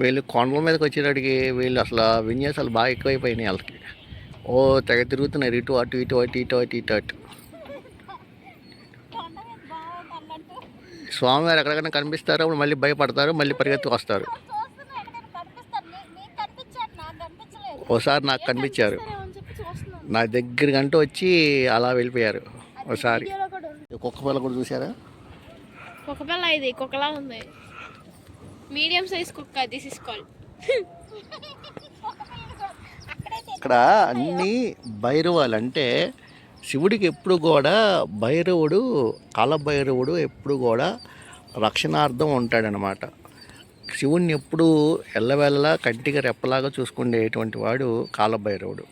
వీళ్ళు కొండల మీదకి వచ్చేటడికి వీళ్ళు అసలు విన్యాసాలు బాగా ఎక్కువైపోయినాయి వాళ్ళకి. ఓ తెగ తిరుగుతున్నారు ఇటు అటు ఇటు అటు ఇటు అటు ఇటు అటు. స్వామివారు ఎక్కడికైనా కనిపిస్తారు, అప్పుడు మళ్ళీ భయపడతారు, మళ్ళీ పరిగెత్తుకు వస్తారు. ఒకసారి నాకు కనిపించారు, నా దగ్గరకంటూ వచ్చి అలా వెళ్ళిపోయారు ఒకసారి. కుక్క పిల్ల కూడా చూసారా? కుక్క పిల్ల ఇది కుక్కలా ఉంది, మీడియం సైజ్ కుక్క. This is called. ఇక్కడ అన్ని భైరవాలు అంటే శివుడికి ఎప్పుడు కూడా భైరవుడు, కాలభైరవుడు ఎప్పుడు కూడా రక్షణార్థం ఉంటాడనమాట. శివుణ్ణి ఎప్పుడు ఎల్లవెల్లా కంటికి రెప్పలాగా చూసుకునేటువంటి వాడు కాలభైరవుడు.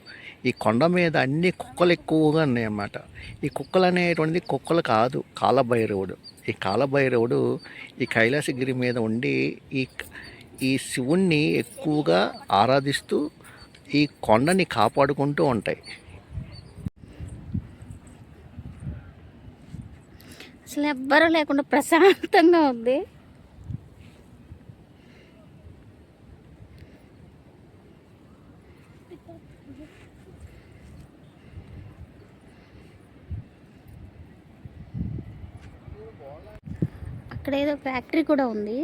ఈ కొండ మీద అన్ని కుక్కలు ఎక్కువగా ఉన్నాయన్నమాట. ఈ కుక్కలు అనేటువంటిది కుక్కలు కాదు, కాలభైరవుడు. ఈ కాలభైరవుడు ఈ కైలాసగిరి మీద ఉండి ఈ శివుణ్ణి ఎక్కువగా ఆరాధిస్తూ ఈ కొండని కాపాడుకుంటూ ఉంటాయి. అసలు ఎవ్వరూ లేకుండా ప్రశాంతంగా ఉంది. అక్కడ ఏదో ఫ్యాక్టరీ కూడా ఉంది.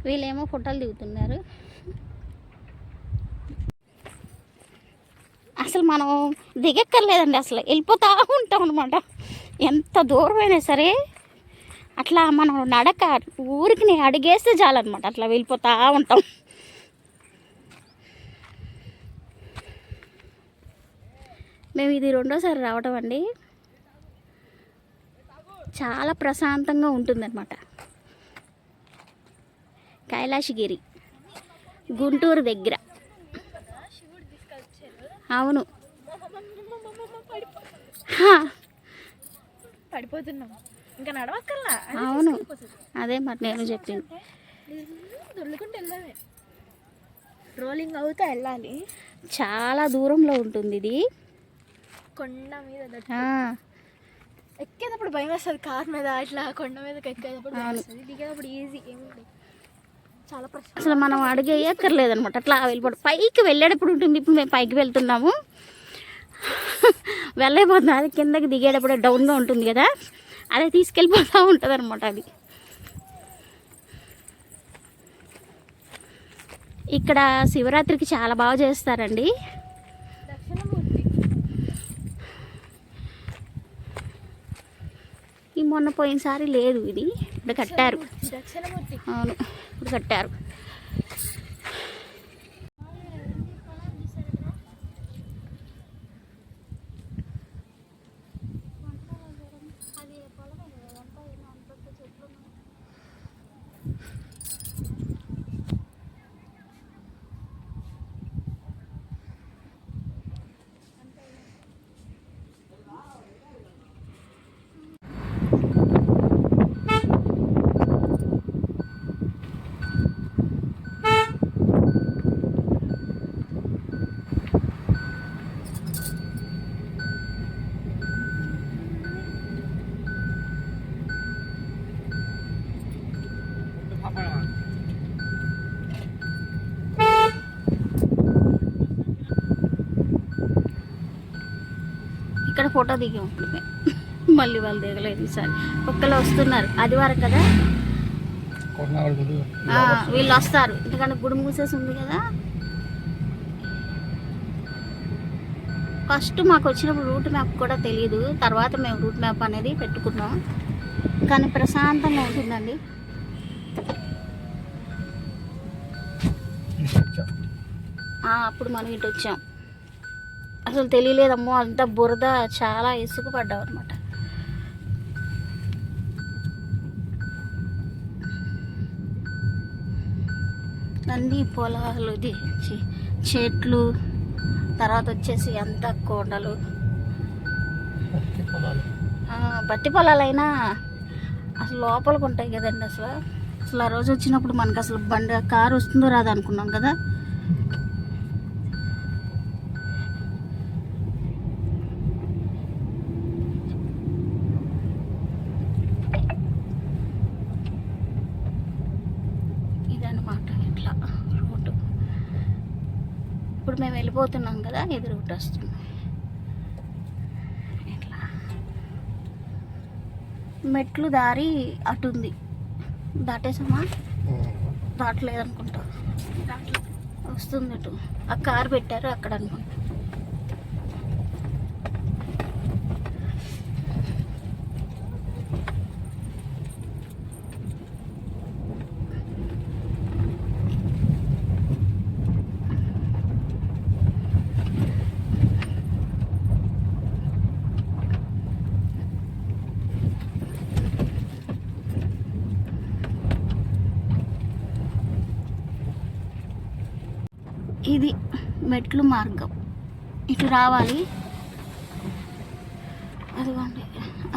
వీళ్ళేమో ఫోటోలు దిగుతున్నారు. అసలు మనం దిగక్కర్లేదండి, అసలు వెళ్ళిపోతూ ఉంటాం అనమాట. ఎంత దూరమైనా సరే అట్లా మనం నడక ఊరికి అడిగేస్తే చాలన్నమాట, అట్లా వెళ్ళిపోతూ ఉంటాం. మేము ఇది రెండోసారి రావడం అండి. చాలా ప్రశాంతంగా ఉంటుందన్నమాట. కైలాసగిరి గుంటూరు దగ్గర. అవును, పడిపోతున్నాం ఇంకా నడవక్కర్లా. అవును, అదే మరి నేను చెప్పింది. దొర్లుకుంటూ వెళ్ళాలి, రోలింగ్ అవుతా వెళ్ళాలి. చాలా దూరంలో ఉంటుంది ఇది, కొండ మీద. ఎక్కేటప్పుడు భయం వేస్తుంది, కార్ మీద ఇట్లా కొండ మీదకి ఎక్కేటప్పుడు భయం వేస్తుంది, దిగేటప్పుడు ఈజీ ఏముంది. చాలా అసలు మనం అడిగేయక్కర్లేదనమాట, అట్లా వెళ్ళిపోవడం. పైకి వెళ్ళేటప్పుడు ఉంటుంది. ఇప్పుడు మేము పైకి వెళ్తున్నాము, వెళ్ళైపోతున్నాం. అది కిందకి దిగేటప్పుడు డౌన్గా ఉంటుంది కదా, అదే తీసుకెళ్ళిపోతూ ఉంటుంది అనమాట. అది ఇక్కడ శివరాత్రికి చాలా బాగా చేస్తారండి. ఈ మొన్న పోయినసారి లేదు, ఇది ఇప్పుడు కట్టారు. అవును, ఇప్పుడు కట్టారు. ఇక్కడ ఫోటో దిగి ఉంటుంది, మళ్ళీ వాళ్ళు దిగలేదు ఈసారి. ఒక్కళ్ళు వస్తున్నారు, ఆదివారం కదా, వీళ్ళు వస్తారు. ఎందుకంటే గుడి మూసేసి ఉంది కదా. ఫస్ట్ మాకు వచ్చినప్పుడు రూట్ మ్యాప్ కూడా తెలియదు, తర్వాత మేము రూట్ మ్యాప్ అనేది పెట్టుకున్నాం. కానీ ప్రశాంతంగా ఉంటుందండి. అప్పుడు మనం ఇటు వచ్చాం, అసలు తెలియలేదమ్మో, అంత బురద, చాలా ఇసుక పడ్డాం అనమాట. అన్నీ పొలాలు, చెట్లు, తర్వాత వచ్చేసి అంత కొండలు. పత్తి పొలాలైనా అసలు లోపలికి ఉంటాయి కదండి. అసలు అసలు ఆ రోజు వచ్చినప్పుడు మనకు అసలు బండి కారు వస్తుందో రాదు అనుకున్నాం కదా. ఇదన్నమాట ఇట్లా రోడ్డు. ఇప్పుడు మేము వెళ్ళిపోతున్నాం కదా, ఎదురుట వస్తుంది. ఇట్లా మెట్లు దారి అటు ఉంది, దాటేసామా? దాటలేదనుకుంటా, వస్తుంది అటు. ఆ కారు పెట్టారు అక్కడ అనుకుంటా. ఇది మెట్లు మార్గం, ఇటు రావాలి. అదిగోండి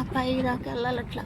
ఆ పై దాకా వెళ్ళాలి అట్లా.